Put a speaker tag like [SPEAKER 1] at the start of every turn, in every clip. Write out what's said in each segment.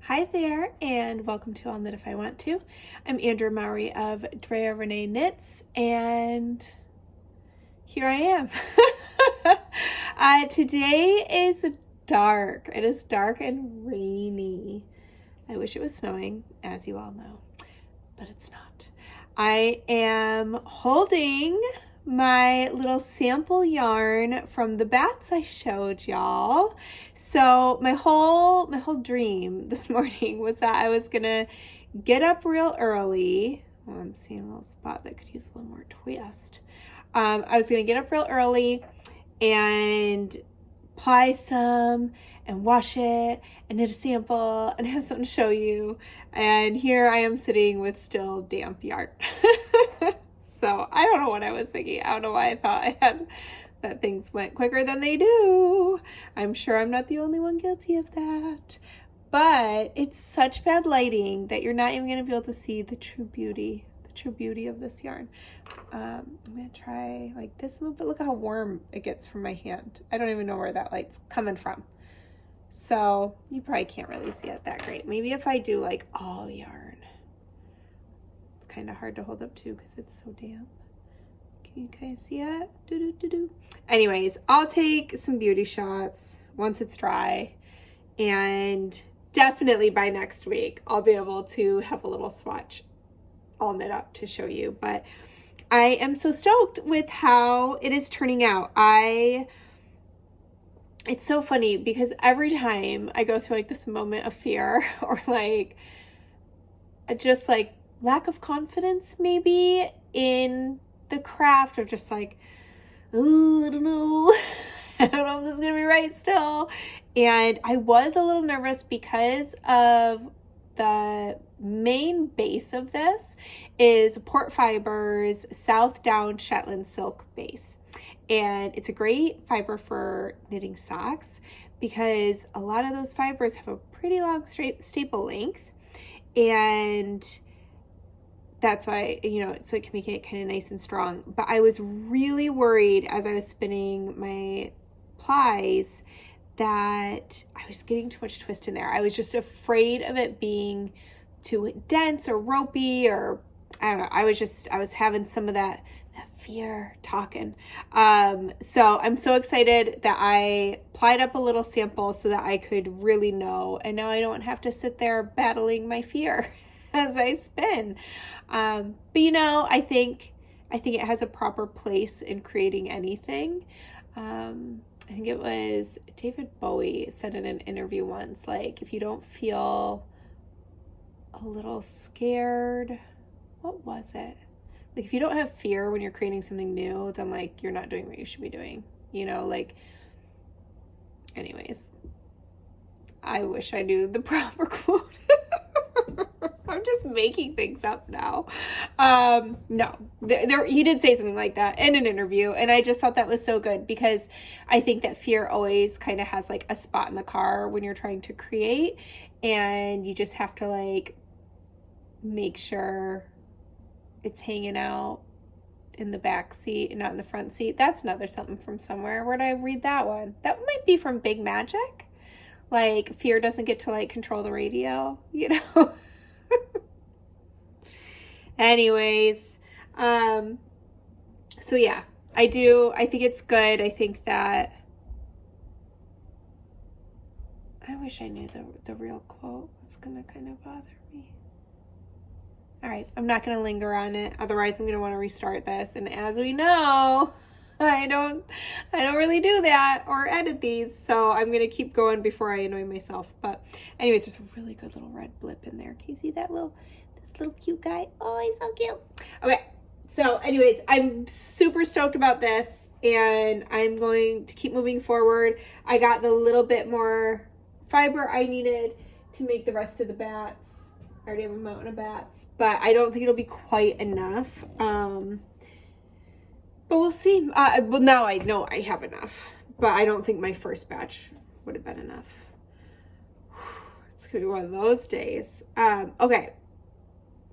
[SPEAKER 1] Hi there, and welcome to I'll Knit If I Want To. I'm Andrew Mowry of Drea Renee Knits, and here I am. Today is dark. It is dark and rainy. I wish it was snowing, as you all know, but it's not. I am holding my little sample yarn from the bats I showed y'all. So my whole dream this morning was that I was gonna get up real early. Oh, I'm seeing a little spot that could use a little more twist. I was gonna get up real early and apply some and wash it and knit a sample and have something to show you. And here I am sitting with still damp yarn. So I don't know what I was thinking. I don't know why I thought that things went quicker than they do. I'm sure I'm not the only one guilty of that. But it's such bad lighting that you're not even going to be able to see the true beauty of this yarn. I'm going to try like this move, but look how warm it gets from my hand. I don't even know where that light's coming from. So you probably can't really see it that great. Maybe if I do like all yarn. Kind of hard to hold up to because it's so damp. Can you guys see it? Anyways, I'll take some beauty shots once it's dry, and definitely by next week I'll be able to have a little swatch all knit up to show you. But I am so stoked with how it is turning out. It's so funny because every time I go through like this moment of fear or like just like lack of confidence maybe in the craft, or just like, oh, I don't know. I don't know if this is gonna be right still. And I was a little nervous because of the main base of this is Port Fibers South Down Shetland Silk base. And it's a great fiber for knitting socks because a lot of those fibers have a pretty long staple length, and that's why, so it can make it kind of nice and strong. But I was really worried as I was spinning my plies that I was getting too much twist in there. I was just afraid of it being too dense or ropey, or I don't know. I was having some of that fear talking. So I'm so excited that I plied up a little sample so that I could really know. And now I don't have to sit there battling my fear as I spin. But I think it has a proper place in creating anything. I think it was David Bowie said in an interview once, like, if you don't feel a little scared, what was it? Like, if you don't have fear when you're creating something new, then like you're not doing what you should be doing, anyways, I wish I knew the proper quote. I'm just making things up now. No, he did say something like that in an interview, and I just thought that was so good because I think that fear always kind of has like a spot in the car when you're trying to create, and you just have to like make sure it's hanging out in the back seat and not in the front seat. That's another something from somewhere. Where did I read that one? That might be from Big Magic. Like, fear doesn't get to like control the radio, Anyways, so yeah, I think it's good. I think that I wish I knew the real quote. It's gonna kind of bother me. All right, I'm not gonna linger on it, otherwise I'm gonna want to restart this, and as we know, I don't really do that or edit these, so I'm gonna keep going before I annoy myself. But anyways, there's a really good little red blip in there. Can you see that this little cute guy? Oh, he's so cute. Okay, so anyways, I'm super stoked about this, and I'm going to keep moving forward. I got the little bit more fiber I needed to make the rest of the bats. I already have a mountain of bats, but I don't think it'll be quite enough. But we'll see. Well, now I know I have enough, but I don't think my first batch would have been enough. It's gonna be one of those days. Okay,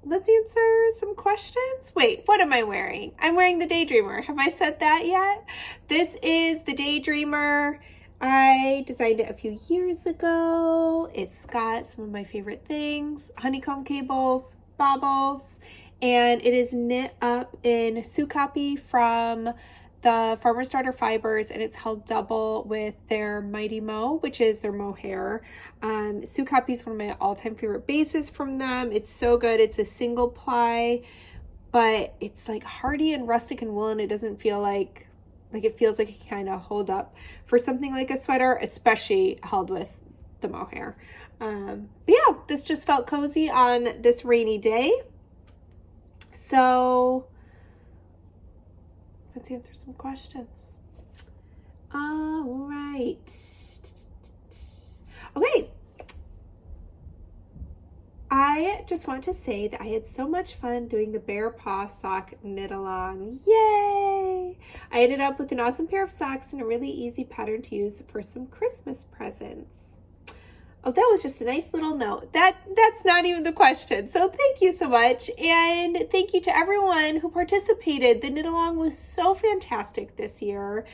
[SPEAKER 1] let's answer some questions. Wait, what am I wearing? I'm wearing the Daydreamer. Have I said that yet? This is the Daydreamer I designed it a few years ago. It's got some of my favorite things, honeycomb cables, baubles, and it is knit up in Sukapi from the Farmer Starter Fibers, and it's held double with their Mighty Mo, which is their mohair. Sukapi is one of my all-time favorite bases from them. It's so good. It's a single ply, but it's like hardy and rustic and woolen. It doesn't feel like it feels like it can kind of hold up for something like a sweater, especially held with the mohair. But yeah, this just felt cozy on this rainy day. So let's answer some questions. All right. Okay. I just want to say that I had so much fun doing the bear paw sock knit along. Yay! I ended up with an awesome pair of socks and a really easy pattern to use for some Christmas presents. Oh, that was just a nice little note. That's not even the question. So thank you so much. And thank you to everyone who participated. The knit along was so fantastic this year.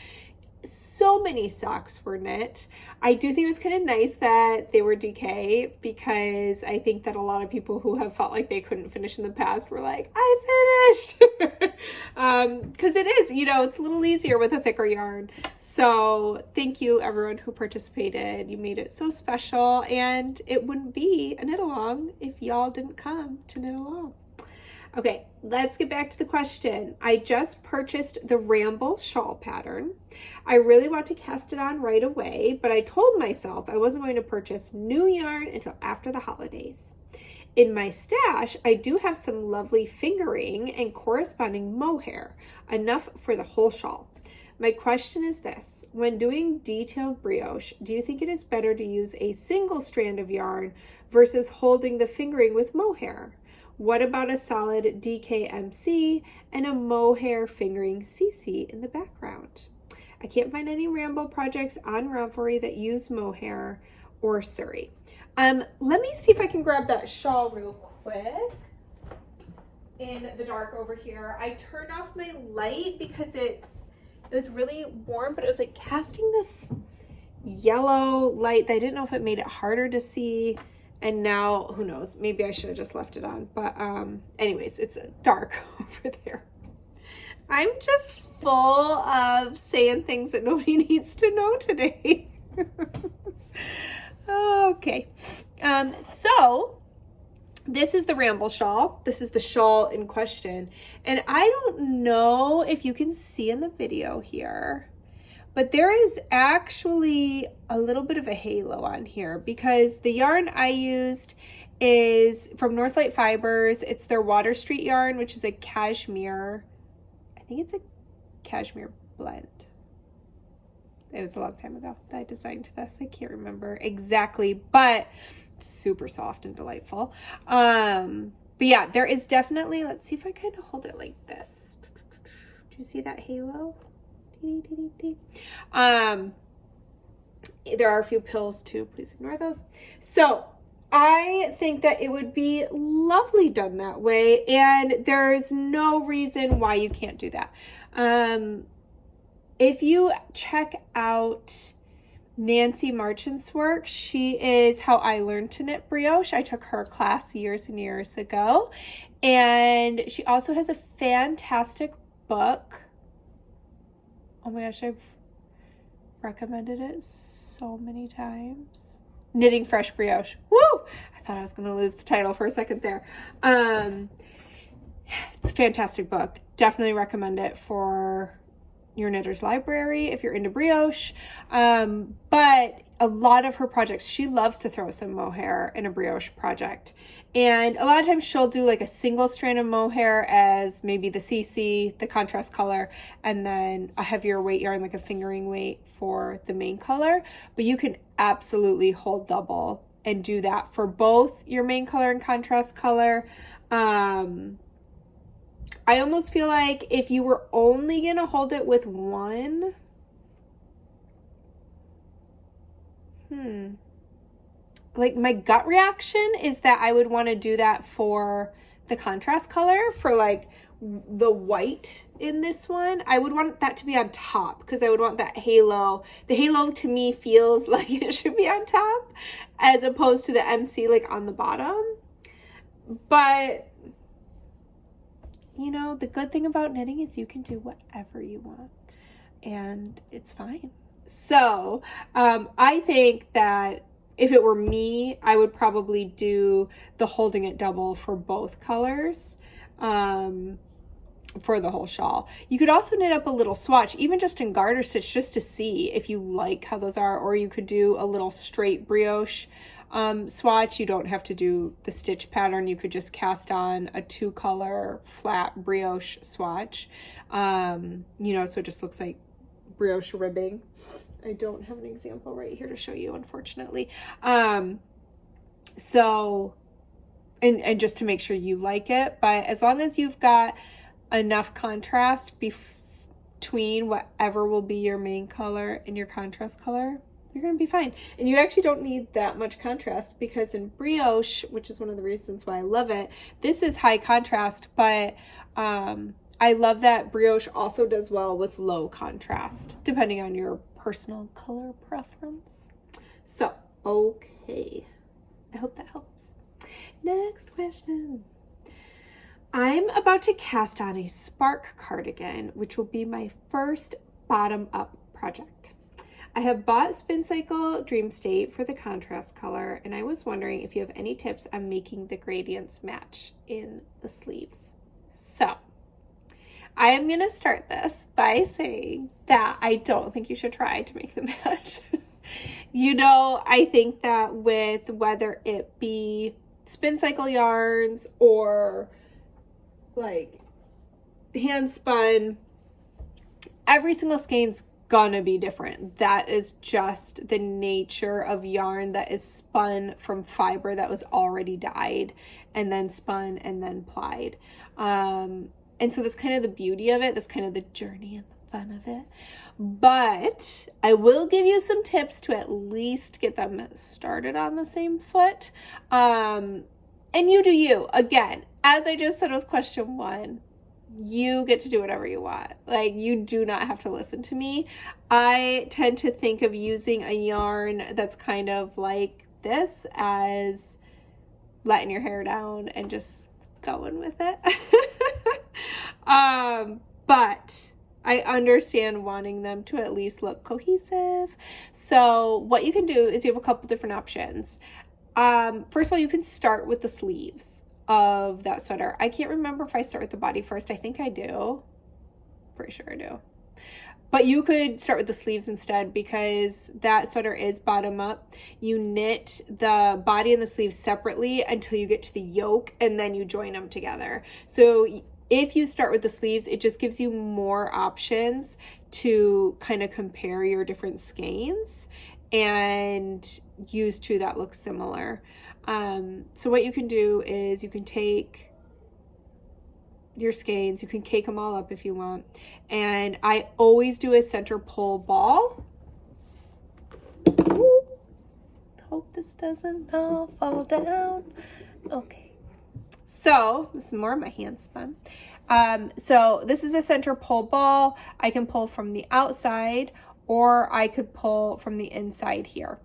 [SPEAKER 1] So many socks were knit. I do think it was kind of nice that they were DK, because I think that a lot of people who have felt like they couldn't finish in the past were like, I finished. Because it is, it's a little easier with a thicker yarn. So thank you everyone who participated. You made it so special, and it wouldn't be a knit along if y'all didn't come to knit along. Okay, let's get back to the question. I just purchased the Ramble shawl pattern. I really want to cast it on right away, but I told myself I wasn't going to purchase new yarn until after the holidays. In my stash, I do have some lovely fingering and corresponding mohair, enough for the whole shawl. My question is this: when doing detailed brioche, do you think it is better to use a single strand of yarn versus holding the fingering with mohair? What about a solid DKMC and a mohair fingering CC in the background? I can't find any Ramble projects on Ravelry that use mohair or Surrey. Let me see if I can grab that shawl real quick in the dark over here. I turned off my light because it was really warm, but it was like casting this yellow light that I didn't know if it made it harder to see. And now, who knows, maybe I should have just left it on. But anyways, it's dark over there. I'm just full of saying things that nobody needs to know today. Okay. So this is the Ramble shawl. This is the shawl in question. And I don't know if you can see in the video here, but there is actually a little bit of a halo on here, because the yarn I used is from Northlight Fibers. It's their Water Street yarn, which is a cashmere. I think it's a cashmere blend. It was a long time ago that I designed this. I can't remember exactly, but super soft and delightful. But yeah, there is definitely, let's see if I kind of hold it like this. Do you see that halo? There are a few pills too, please ignore those. So I think that it would be lovely done that way, and there's no reason why you can't do that. If you check out Nancy Marchant's work, she is How I Learned to Knit Brioche. I took her class years and years ago, and she also has a fantastic book. Oh my gosh, I've recommended it so many times. Knitting Fresh Brioche. Woo! I thought I was going to lose the title for a second there. It's a fantastic book. Definitely recommend it for your knitter's library if you're into brioche. But a lot of her projects, she loves to throw some mohair in a brioche project. And a lot of times she'll do like a single strand of mohair as maybe the CC, the contrast color, and then a heavier weight yarn, like a fingering weight for the main color. But you can absolutely hold double and do that for both your main color and contrast color. I almost feel like if you were only going to hold it with one, like my gut reaction is that I would want to do that for the contrast color, for like the white in this one. I would want that to be on top because I would want that halo. The halo to me feels like it should be on top as opposed to the MC like on the bottom. But you know, the good thing about knitting is you can do whatever you want and it's fine. So I think that if it were me, I would probably do the holding it double for both colors for the whole shawl. You could also knit up a little swatch, even just in garter stitch, just to see if you like how those are, or you could do a little straight brioche swatch. You don't have to do the stitch pattern. You could just cast on a 2-color flat brioche swatch, you know, so it just looks like brioche ribbing. I don't have an example right here to show you, unfortunately. So, and just to make sure you like it, but as long as you've got enough contrast between whatever will be your main color and your contrast color, you're going to be fine. And you actually don't need that much contrast because in brioche, which is one of the reasons why I love it, this is high contrast, but I love that brioche also does well with low contrast, depending on your personal color preference. So, okay. I hope that helps. Next question. I'm about to cast on a spark cardigan, which will be my first bottom-up project. I have bought Spin Cycle Dream State for the contrast color, and I was wondering if you have any tips on making the gradients match in the sleeves. So, I am going to start this by saying that I don't think you should try to make them match. You know, I think that with whether it be Spin Cycle yarns or like hand spun, every single skein's gonna be different. That is just the nature of yarn that is spun from fiber that was already dyed and then spun and then plied. And so that's kind of the beauty of it. That's kind of the journey and the fun of it. But I will give you some tips to at least get them started on the same foot. And you do you. Again, as I just said with question 1, you get to do whatever you want. Like, you do not have to listen to me. I tend to think of using a yarn that's kind of like this as letting your hair down and just going with it. But I understand wanting them to at least look cohesive. So what you can do is you have a couple different options. First of all, you can start with the sleeves of that sweater. I can't remember if I start with the body first. I think I do. Pretty sure I do. But you could start with the sleeves instead because that sweater is bottom up. You knit the body and the sleeves separately until you get to the yoke and then you join them together. So if you start with the sleeves, it just gives you more options to kind of compare your different skeins and use two that look similar. So what you can do is you can take your skeins, you can cake them all up if you want, and I always do a center pull ball. Ooh, hope this doesn't all fall down. Okay, so this is more of my hand spun. So this is a center pull ball. I can pull from the outside or I could pull from the inside here.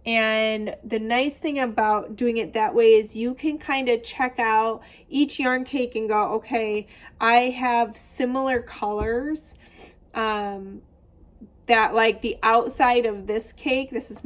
[SPEAKER 1] And the nice thing about doing it that way is you can kind of check out each yarn cake and go, okay, I have similar colors that like the outside of this cake, this is,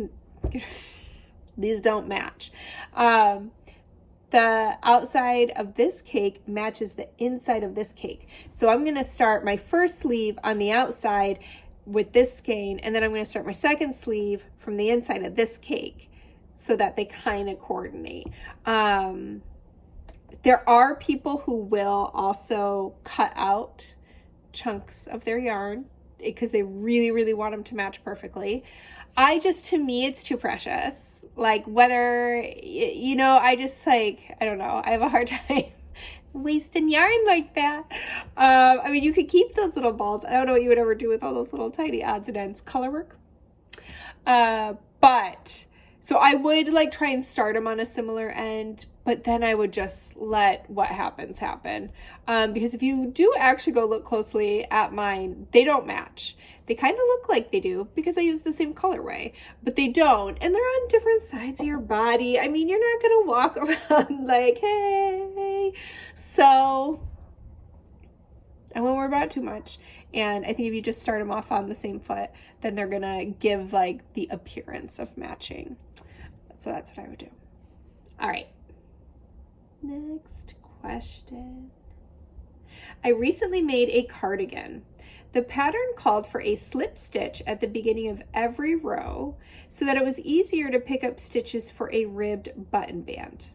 [SPEAKER 1] these don't match. The outside of this cake matches the inside of this cake. So I'm going to start my first sleeve on the outside with this skein, and then I'm going to start my second sleeve from the inside of this cake so that they kind of coordinate. There are people who will also cut out chunks of their yarn because they really, really want them to match perfectly. To me, it's too precious. Like whether, you know, I don't know. I have a hard time wasting yarn like that. I mean, you could keep those little balls. I don't know what you would ever do with all those little tiny odds and ends. Color work. But So I would like try and start them on a similar end, but then I would just let what happens happen. Because if you do actually go look closely at mine, they don't match. They kind of look like they do because I use the same colorway, but they don't. And they're on different sides of your body. I mean, you're not going to walk around like, hey. So I won't worry about it too much. And I think if you just start them off on the same foot, then they're going to give like the appearance of matching. So that's what I would do. All right. Next question. I recently made a cardigan. The pattern called for a slip stitch at the beginning of every row so that it was easier to pick up stitches for a ribbed button band.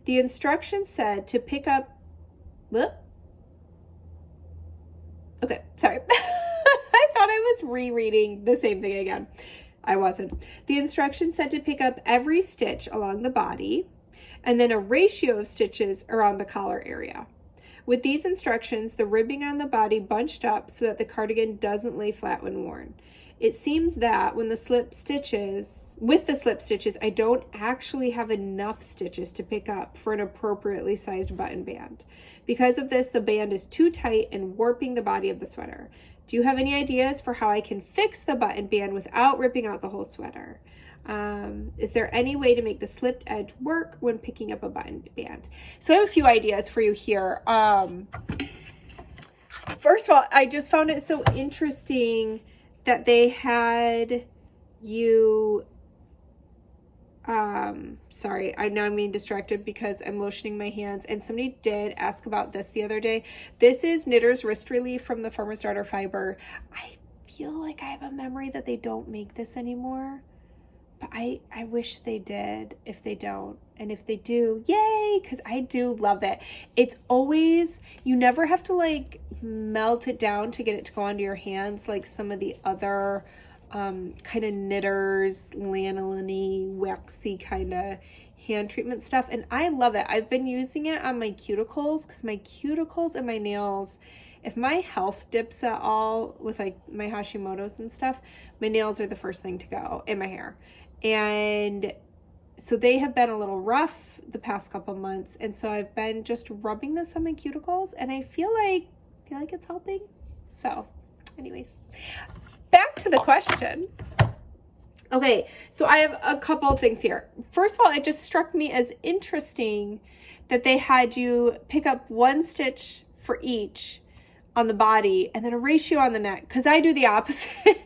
[SPEAKER 1] The instructions said to pick up, okay, sorry. I thought I was rereading the same thing again. I wasn't. The instructions said to pick up every stitch along the body and then a ratio of stitches around the collar area. With these instructions, the ribbing on the body bunched up so that the cardigan doesn't lay flat when worn. It seems that with the slip stitches, I don't actually have enough stitches to pick up for an appropriately sized button band. Because of this, the band is too tight and warping the body of the sweater. Do you have any ideas for how I can fix the button band without ripping out the whole sweater? Is there any way to make the slipped edge work when picking up a button band? So I have a few ideas for you here. First of all, I just found it so interesting that they had you, sorry, now I'm being distracted because I'm lotioning my hands, and somebody did ask about this the other day. This is Knitter's Wrist Relief from the Farmer's Daughter Fiber. I feel like I have a memory that they don't make this anymore. But I wish they did if they don't. And if they do, yay, because I do love it. It's always, you never have to like melt it down to get it to go onto your hands like some of the other kind of knitters, lanolin-y, waxy kind of hand treatment stuff. And I love it. I've been using it on my cuticles because my cuticles and my nails, if my health dips at all with like my Hashimoto's and stuff, my nails are the first thing to go, and my hair. And so they have been a little rough the past couple months, and so I've been just rubbing this on my cuticles, and I feel like it's helping. So anyways, back to the question. Okay, so I have a couple of things here. First of all, it just struck me as interesting that they had you pick up one stitch for each on the body and then a ratio on the neck, because I do the opposite.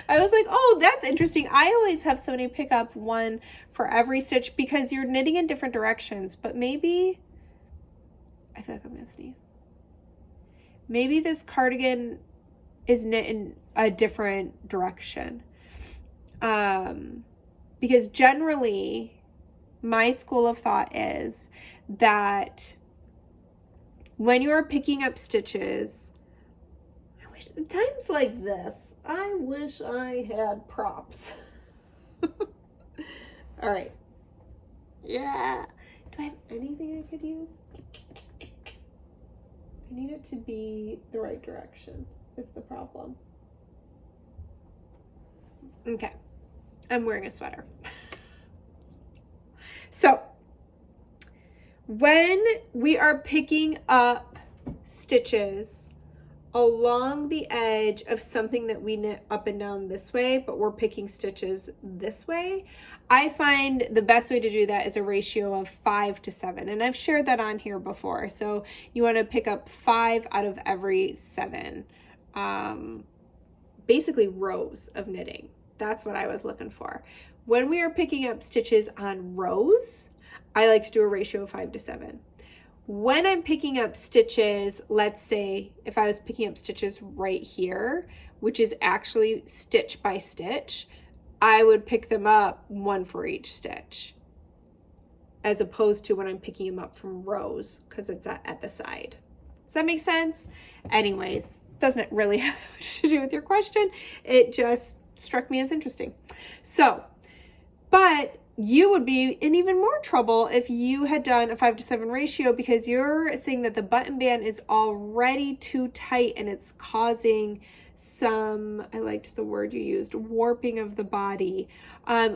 [SPEAKER 1] I was like, oh, that's interesting. I always have somebody pick up one for every stitch because you're knitting in different directions, but maybe, I feel like I'm gonna sneeze. Maybe this cardigan is knit in a different direction. Because generally my school of thought is that when you are picking up stitches, times like this, I wish I had props. All right. Yeah. Do I have anything I could use? I need it to be the right direction is the problem. Okay. I'm wearing a sweater. So, when we are picking up stitches along the edge of something that we knit up and down this way, but we're picking stitches this way, I find the best way to do that is a ratio of 5 to 7. And I've shared that on here before. So you want to pick up 5 out of every 7, basically rows of knitting. That's what I was looking for. When we are picking up stitches on rows, I like to do a ratio of 5 to 7. When I'm picking up stitches, let's say if I was picking up stitches right here, which is actually stitch by stitch, I would pick them up 1 for each stitch, as opposed to when I'm picking them up from rows because it's at the side. Does that make sense? Anyways, doesn't really have much to do with your question. It just struck me as interesting. So, but you would be in even more trouble if you had done a 5 to 7 ratio, because you're saying that the button band is already too tight and it's causing some, I liked the word you used, warping of the body.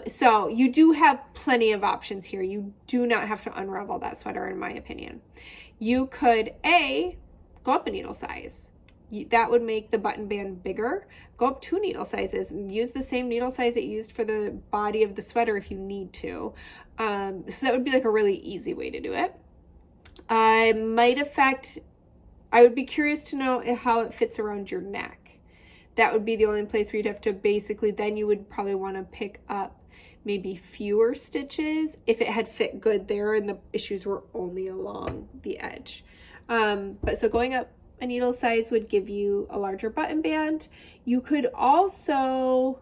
[SPEAKER 1] So you do have plenty of options here. You do not have to unravel that sweater, in my opinion. You could, go up a needle size. That would make the button band bigger. Go up 2 needle sizes and use the same needle size that you used for the body of the sweater if you need to. So that would be like a really easy way to do it. I would be curious to know how it fits around your neck. That would be the only place where you'd have to basically, then you would probably want to pick up maybe fewer stitches if it had fit good there and the issues were only along the edge. But so going up a needle size would give you a larger button band. You could also,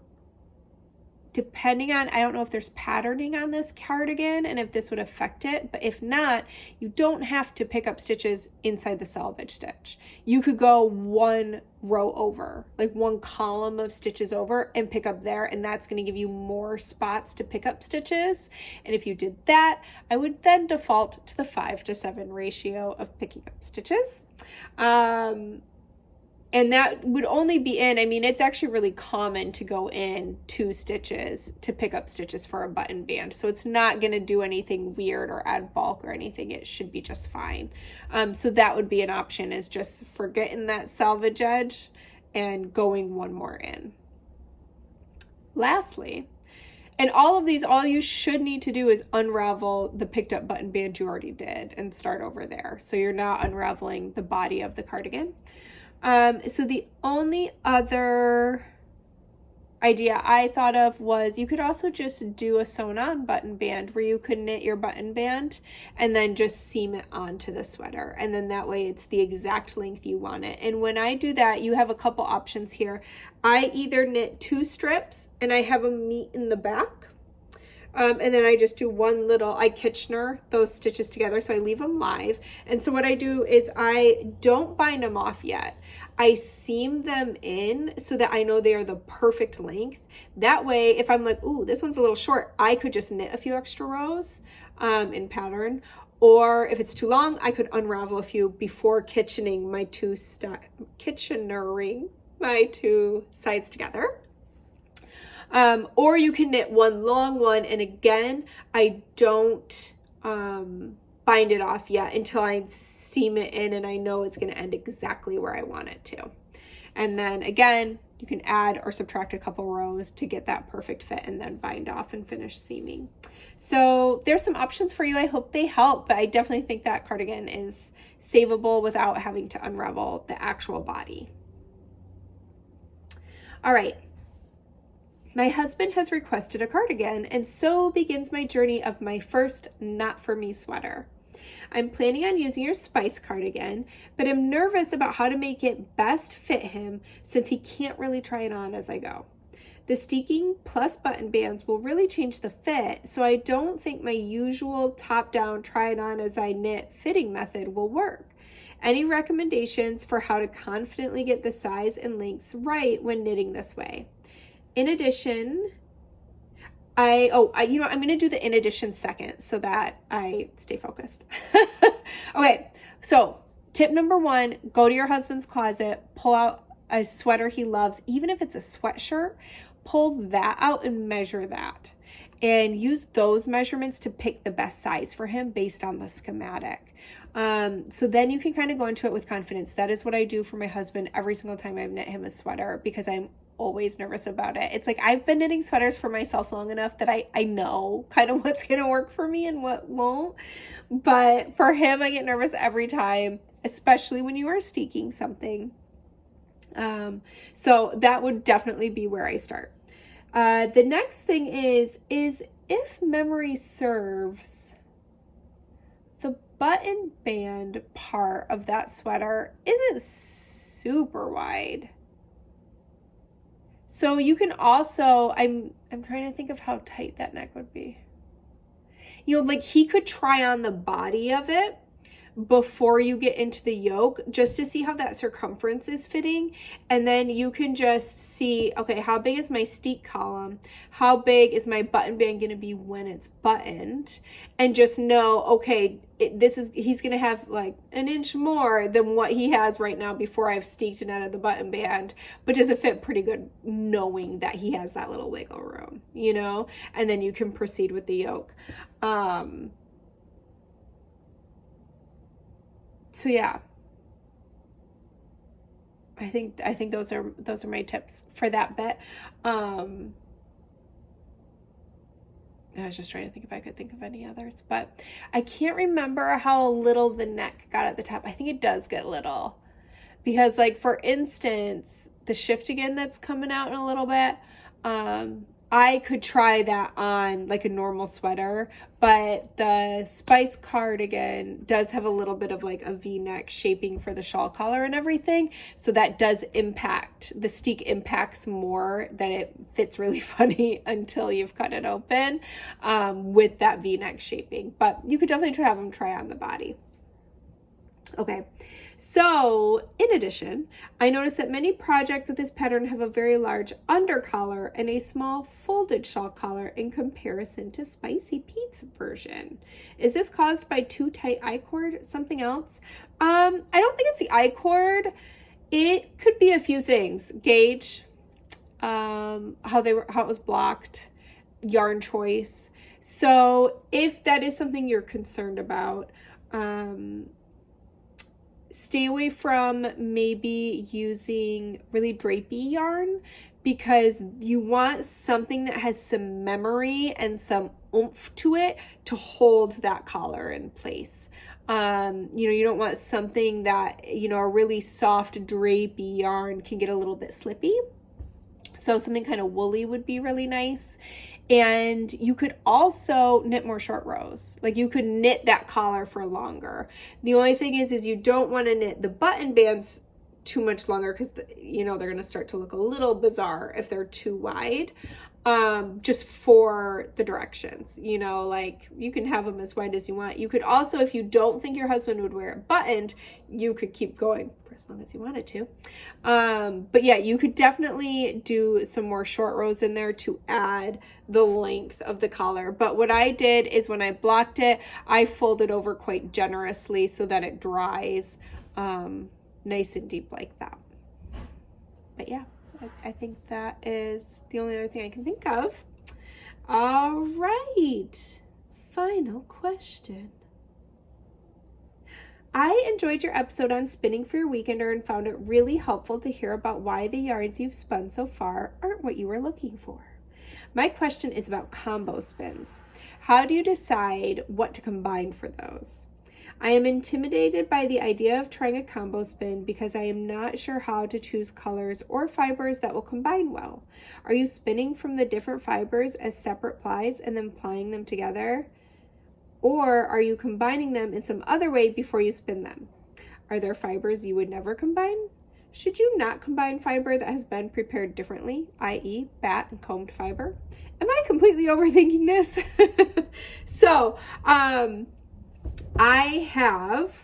[SPEAKER 1] depending on, I don't know if there's patterning on this cardigan and if this would affect it, but if not, you don't have to pick up stitches inside the selvage stitch. You could go 1 row over, like 1 column of stitches over and pick up there, and that's going to give you more spots to pick up stitches. And if you did that, I would then default to the 5:7 ratio of picking up stitches. And that would only be in, I mean, it's actually really common to go in 2 stitches to pick up stitches for a button band. So it's not going to do anything weird or add bulk or anything. It should be just fine. So that would be an option, is just forgetting that selvage edge and going 1 more in. Lastly, and all of these, all you should need to do is unravel the picked up button band you already did and start over there. So you're not unraveling the body of the cardigan. So the only other idea I thought of was you could also just do a sewn on button band where you could knit your button band and then just seam it onto the sweater. And then that way it's the exact length you want it. And when I do that, you have a couple options here. I either knit 2 strips and I have them meet in the back. And then I just do 1 little, I Kitchener those stitches together, so I leave them live. And so what I do is I don't bind them off yet. I seam them in so that I know they are the perfect length. That way, if I'm like, ooh, this one's a little short, I could just knit a few extra rows in pattern. Or if it's too long, I could unravel a few before Kitchenering my 2 sides together. Or you can knit 1 long one, and again, I don't bind it off yet until I seam it in and I know it's going to end exactly where I want it to. And then again, you can add or subtract a couple rows to get that perfect fit and then bind off and finish seaming. So there's some options for you. I hope they help, but I definitely think that cardigan is savable without having to unravel the actual body. All right. My husband has requested a cardigan, and so begins my journey of my first not for me sweater. I'm planning on using your Spice cardigan, but I'm nervous about how to make it best fit him since he can't really try it on as I go. The steeking plus button bands will really change the fit, so I don't think my usual top-down try it on as I knit fitting method will work. Any recommendations for how to confidently get the size and lengths right when knitting this way? In addition, I'm going to do the in addition second so that I stay focused. Okay, so tip number 1, go to your husband's closet, pull out a sweater he loves, even if it's a sweatshirt, pull that out and measure that. And use those measurements to pick the best size for him based on the schematic. So then you can kind of go into it with confidence. That is what I do for my husband every single time I've knit him a sweater, because I'm always nervous about it. It's like I've been knitting sweaters for myself long enough that I know kind of what's going to work for me and what won't. But for him, I get nervous every time, especially when you are steeking something. So that would definitely be where I start. The next thing is if memory serves, the button band part of that sweater isn't super wide. So you can also, I'm trying to think of how tight that neck would be. Like he could try on the body of it, before you get into the yoke, just to see how that circumference is fitting. And then you can just see, okay, how big is my steek column? How big is my button band going to be when it's buttoned? And just know, okay, he's going to have like an inch more than what he has right now before I've steeked it out of the button band, but does it fit pretty good knowing that he has that little wiggle room, you know? And then you can proceed with the yoke. So yeah, I think those are my tips for that bit. I was just trying to think if I could think of any others, but I can't remember how little the neck got at the top. I think it does get little because, like, for instance, the shift again that's coming out in a little bit, I could try that on like a normal sweater, but the Spice cardigan does have a little bit of like a V-neck shaping for the shawl collar and everything. So that does impact, the steek impacts more that it fits really funny until you've cut it open with that V-neck shaping. But you could definitely have them try on the body. Okay, so in addition, I noticed that many projects with this pattern have a very large under collar and a small folded shawl collar in comparison to Spicy Pete's version. Is this caused by too tight I-cord? Something else? I don't think it's the I-cord. It could be a few things. Gauge, how it was blocked, yarn choice. So if that is something you're concerned about, stay away from maybe using really drapey yarn, because you want something that has some memory and some oomph to it to hold that collar in place. You don't want something that, a really soft drapey yarn can get a little bit slippy. So something kind of woolly would be really nice. And you could also knit more short rows. Like you could knit that collar for longer. The only thing is you don't want to knit the button bands too much longer because, they're going to start to look a little bizarre if they're too wide. Just for the directions, like you can have them as wide as you want. You could also, if you don't think your husband would wear it buttoned, you could keep going for as long as you wanted to. But yeah, you could definitely do some more short rows in there to add the length of the collar. But what I did is when I blocked it, I folded over quite generously so that it dries nice and deep like that. But yeah. I think that is the only other thing I can think of. All right. Final question. I enjoyed your episode on spinning for your weekender and found it really helpful to hear about why the yarns you've spun so far aren't what you were looking for. My question is about combo spins. How do you decide what to combine for those? I am intimidated by the idea of trying a combo spin because I am not sure how to choose colors or fibers that will combine well. Are you spinning from the different fibers as separate plies and then plying them together? Or are you combining them in some other way before you spin them? Are there fibers you would never combine? Should you not combine fiber that has been prepared differently, i.e. bat and combed fiber? Am I completely overthinking this? So,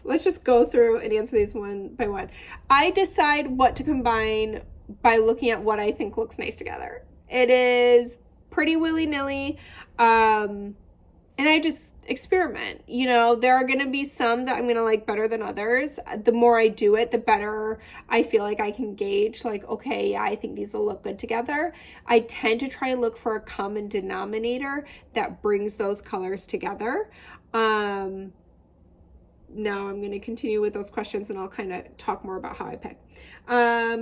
[SPEAKER 1] let's just go through and answer these one by one. I decide what to combine by looking at what I think looks nice together. It is pretty willy-nilly, and I just experiment. There are going to be some that I'm going to like better than others. The more I do it, the better I feel like I can gauge, like, okay, yeah, I think these will look good together. I tend to try and look for a common denominator that brings those colors together. Now I'm going to continue with those questions and I'll kind of talk more about how I pick. Are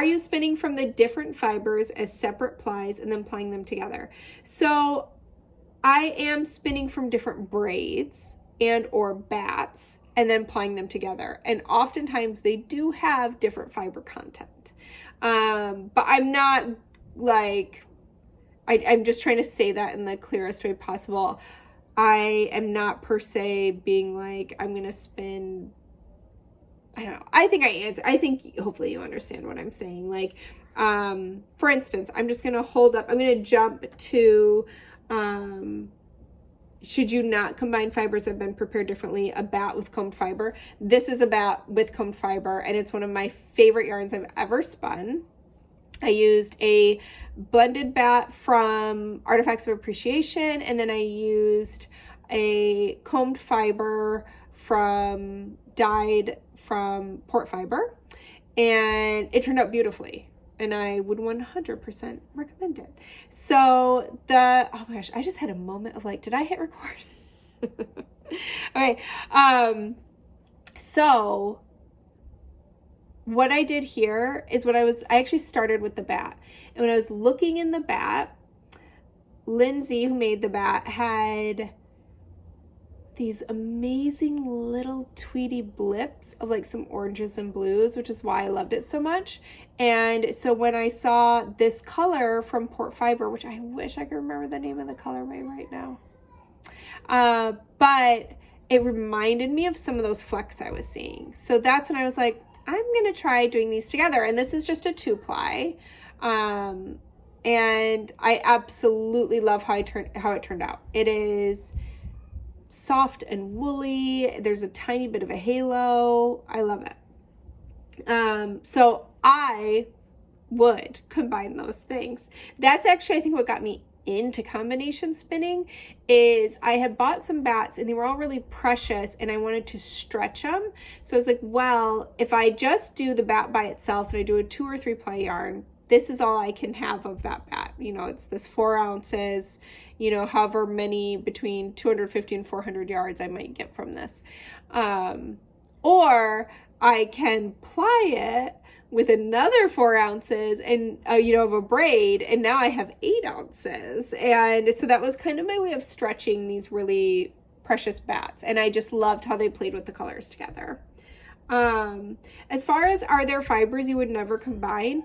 [SPEAKER 1] you spinning from the different fibers as separate plies and then plying them together? So I am spinning from different braids and or bats and then plying them together. And oftentimes they do have different fiber content. But I'm not like, I'm just trying to say that in the clearest way possible. I am not per se being like, I'm going to spin, I don't know. I think hopefully you understand what I'm saying. Like, for instance, I'm just going to I'm going to jump to, should you not combine fibers that have been prepared differently, a bat with combed fiber. This is a bat with combed fiber, and it's one of my favorite yarns I've ever spun. I used a blended bat from Artifacts of Appreciation, and then I used a combed fiber dyed from Port Fiber, and it turned out beautifully. And I would 100% recommend it. So oh my gosh, I just had a moment of like, did I hit record? Okay. So what I did here is I actually started with the bat. And when I was looking in the bat, Lindsay, who made the bat, had these amazing little tweedy blips of like some oranges and blues, which is why I loved it so much. And so when I saw this color from Port Fiber, which I wish I could remember the name of the colorway right now, but it reminded me of some of those flecks I was seeing. So that's when I was like, I'm gonna try doing these together. And this is just a 2-ply. And I absolutely love how it turned out. It is soft and woolly. There's a tiny bit of a halo. I love it. So I would combine those things. That's actually, I think, what got me into combination spinning. Is I had bought some bats and they were all really precious and I wanted to stretch them. So I was like, well, if I just do the bat by itself and I do a 2 or 3 ply yarn, this is all I can have of that bat. You know, it's this 4 ounces, you know, however many, between 250 and 400 yards I might get from this. Or I can ply it with another 4 ounces and, you know, of a braid, and now I have 8 ounces. And so that was kind of my way of stretching these really precious bats. And I just loved how they played with the colors together. As far as, are there fibers you would never combine?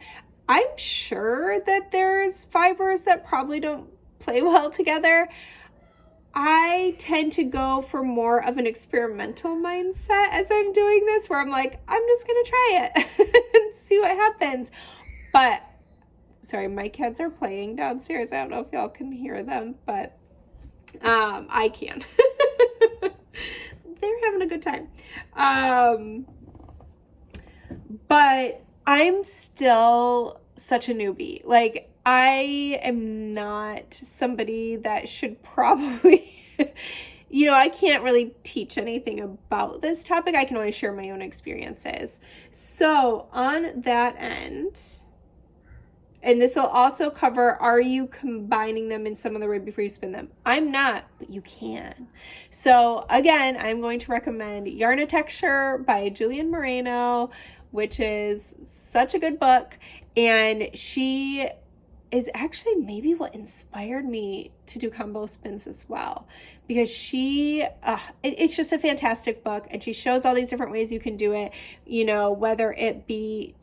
[SPEAKER 1] I'm sure that there's fibers that probably don't play well together. I tend to go for more of an experimental mindset as I'm doing this, where I'm like, I'm just going to try it and see what happens. But, sorry, my kids are playing downstairs. I don't know if y'all can hear them, but I can. They're having a good time. But I'm still such a newbie. Like, I am not somebody that should probably, you know, I can't really teach anything about this topic. I can only share my own experiences. So on that end, and this will also cover, are you combining them in some other way before you spin them? I'm not, but you can. So again, I'm going to recommend Yarnitecture by Julian Moreno, which is such a good book. And she is actually maybe what inspired me to do combo spins as well, because it's just a fantastic book, and she shows all these different ways you can do it, you know, whether it be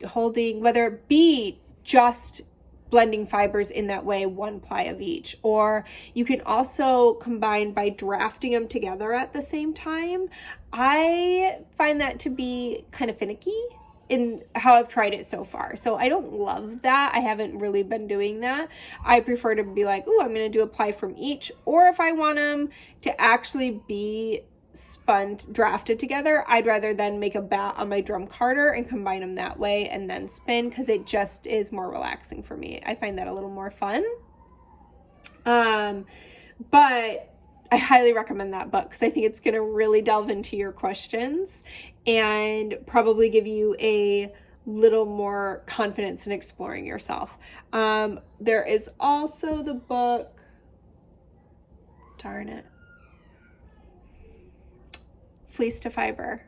[SPEAKER 1] just blending fibers in that way, 1 ply of each, or you can also combine by drafting them together at the same time. I find that to be kind of finicky in how I've tried it so far. So I don't love that. I haven't really been doing that. I prefer to be like, oh, I'm going to do a ply from each. Or if I want them to actually be drafted together, I'd rather then make a bat on my drum carder and combine them that way and then spin, because it just is more relaxing for me. I find that a little more fun. But I highly recommend that book, because I think it's going to really delve into your questions and probably give you a little more confidence in exploring yourself. There is also the book, darn it, Fleece to Fiber.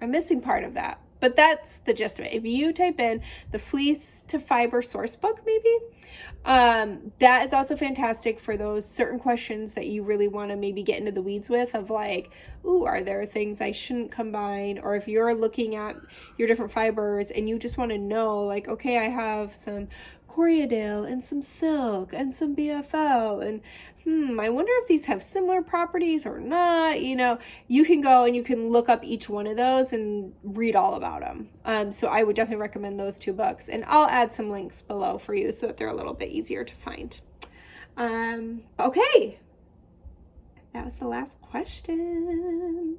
[SPEAKER 1] I'm missing part of that, but that's the gist of it. If you type in the Fleece to Fiber source book, maybe, that is also fantastic for those certain questions that you really want to maybe get into the weeds with, of like, ooh, are there things I shouldn't combine? Or if you're looking at your different fibers and you just want to know, like, okay, I have some Corriedale and some silk and some BFL, and I wonder if these have similar properties or not. You know, you can go and you can look up each one of those and read all about them. So I would definitely recommend those 2 books, and I'll add some links below for you so that they're a little bit easier to find. Okay. That was the last question.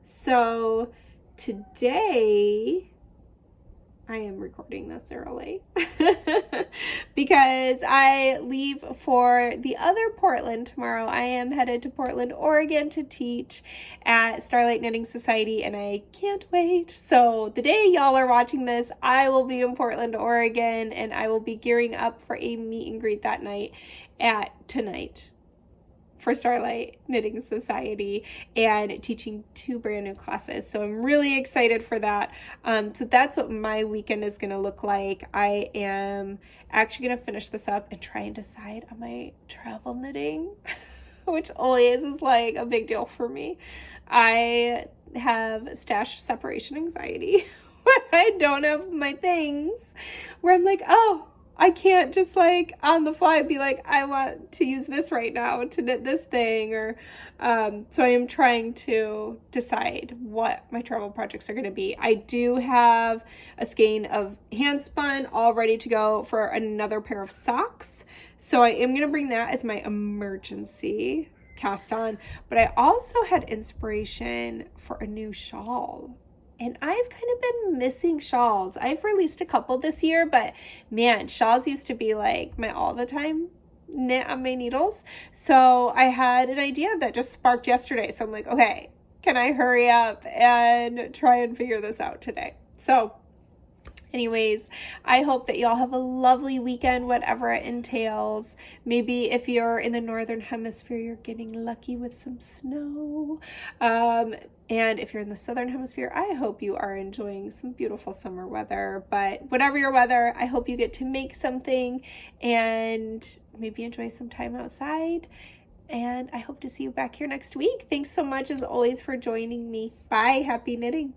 [SPEAKER 1] So today I am recording this early because I leave for the other Portland tomorrow. I am headed to Portland, Oregon to teach at Starlight Knitting Society, and I can't wait. So the day y'all are watching this, I will be in Portland, Oregon, and I will be gearing up for a meet and greet that night tonight for Starlight Knitting Society and teaching 2 brand new classes. So I'm really excited for that. So that's what my weekend is going to look like. I am actually going to finish this up and try and decide on my travel knitting, which always is like a big deal for me. I have stash separation anxiety when I don't have my things, where I'm like, oh, I can't just like on the fly be like, I want to use this right now to knit this thing, or so I am trying to decide what my travel projects are going to be. I do have a skein of hand spun all ready to go for another pair of socks, so I am going to bring that as my emergency cast on. But I also had inspiration for a new shawl. And I've kind of been missing shawls. I've released a couple this year, but man, shawls used to be like my all the time knit on my needles. So I had an idea that just sparked yesterday. So I'm like, okay, can I hurry up and try and figure this out today? So anyways, I hope that y'all have a lovely weekend, whatever it entails. Maybe if you're in the northern hemisphere, you're getting lucky with some snow. And if you're in the southern hemisphere, I hope you are enjoying some beautiful summer weather. But whatever your weather, I hope you get to make something and maybe enjoy some time outside. And I hope to see you back here next week. Thanks so much, as always, for joining me. Bye. Happy knitting.